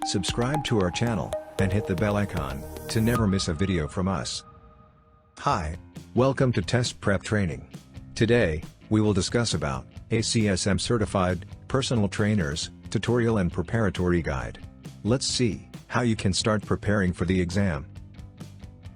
Subscribe to our channel, and hit the bell icon, to never miss a video from us. Hi, welcome to Test Prep Training. Today, we will discuss about ACSM Certified Personal Trainers Tutorial and Preparatory Guide. Let's see how you can start preparing for the exam.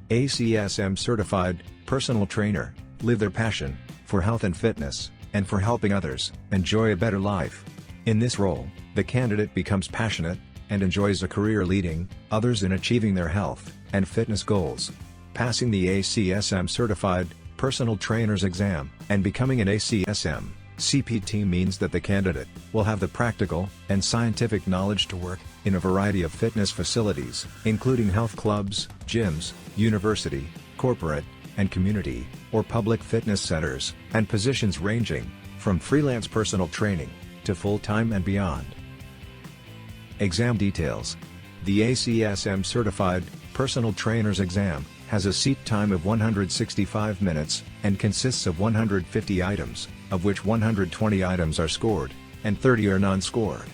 ACSM Certified Personal Trainer live their passion for health and fitness, and for helping others enjoy a better life. In this role, the candidate becomes passionate and enjoys a career leading others in achieving their health and fitness goals. Passing the ACSM Certified Personal Trainer's exam and becoming an ACSM CPT means that the candidate will have the practical and scientific knowledge to work in a variety of fitness facilities, including health clubs, gyms, university, corporate, and community, or public fitness centers, and positions ranging from freelance personal training to full-time and beyond. Exam details. The ACSM Certified Personal Trainer's exam has a seat time of 165 minutes, and consists of 150 items, of which 120 items are scored, and 30 are non-scored.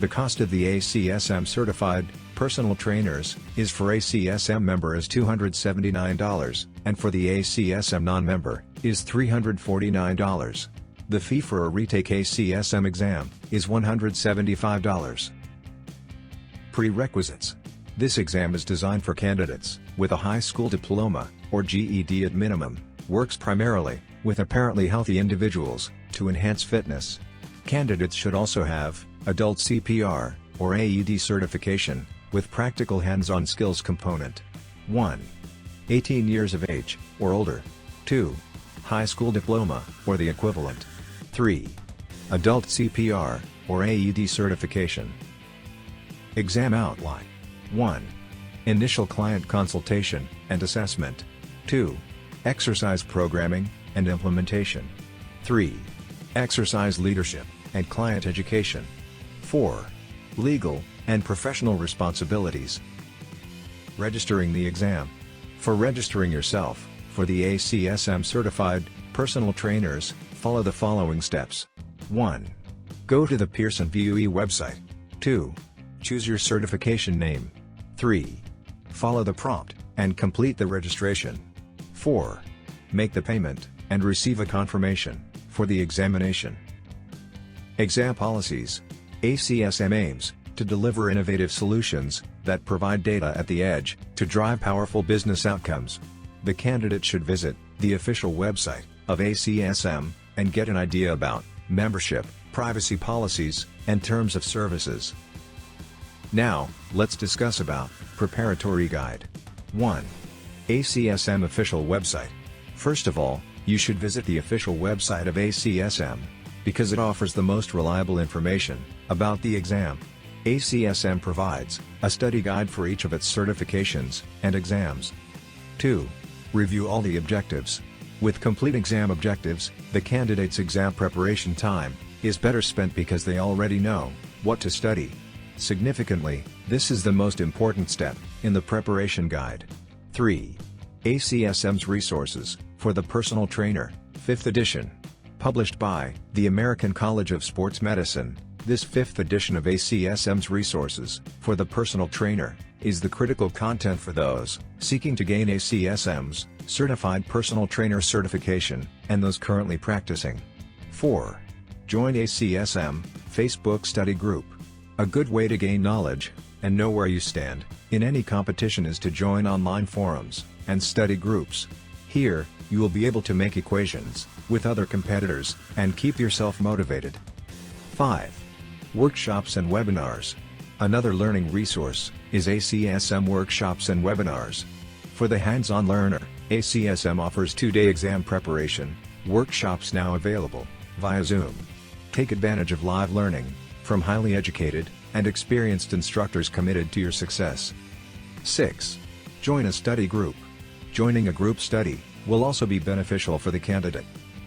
The cost of the ACSM Certified Personal Trainers is for ACSM member is $279, and for the ACSM non-member is $349. The fee for a retake ACSM exam is $175. Prerequisites. This exam is designed for candidates with a high school diploma, or GED at minimum, works primarily with apparently healthy individuals to enhance fitness. Candidates should also have adult CPR, or AED certification, with practical hands-on skills component. 1. 18 years of age, or older. 2. High school diploma, or the equivalent. 3. Adult CPR, or AED certification. Exam outline. 1. Initial client consultation and assessment. 2. Exercise programming and implementation. 3. Exercise leadership and client education. 4. Legal and professional responsibilities. Registering the exam. For registering yourself for the ACSM Certified Personal Trainers, follow the following steps. 1. Go to the Pearson VUE website. 2. Choose your certification name. 3. Follow the prompt and complete the registration. 4. Make the payment and receive a confirmation for the examination. Exam policies. ACSM aims to deliver innovative solutions that provide data at the edge to drive powerful business outcomes. The candidate should visit the official website of ACSM and get an idea about membership, privacy policies, and terms of services. Now, let's discuss about Preparatory Guide. 1. ACSM official website. First of all, you should visit the official website of ACSM, because it offers the most reliable information about the exam. ACSM provides a study guide for each of its certifications and exams. 2. Review all the objectives. With complete exam objectives, the candidate's exam preparation time is better spent because they already know what to study. Significantly, this is the most important step in the preparation guide. 3. ACSM's resources for the personal trainer, 5th edition. Published by the American College of Sports Medicine, this 5th edition of ACSM's resources for the personal trainer is the critical content for those seeking to gain ACSM's Certified Personal Trainer certification, and those currently practicing. 4. Join ACSM Facebook study group. A good way to gain knowledge and know where you stand in any competition is to join online forums and study groups. Here, you will be able to make equations with other competitors and keep yourself motivated. 5. Workshops and webinars. Another learning resource is ACSM Workshops and Webinars. For the hands-on learner, ACSM offers 2-day exam preparation workshops now available via Zoom. Take advantage of live learning from highly educated and experienced instructors committed to your success. 6. Join a study group. Joining a group study will also be beneficial for the candidate.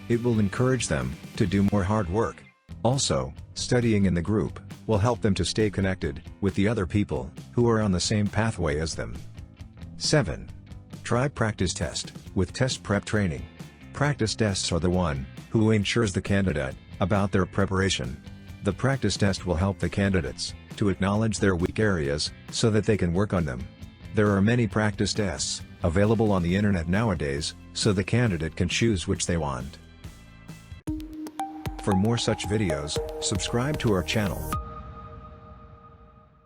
It will encourage them to do more hard work. Also, studying in the group will help them to stay connected with the other people who are on the same pathway as them. 7. Try practice test with test prep training. Practice tests are the one who ensures the candidate about their preparation. The practice test will help the candidates to acknowledge their weak areas, so that they can work on them. There are many practice tests available on the internet nowadays, so the candidate can choose which they want. For more such videos, subscribe to our channel.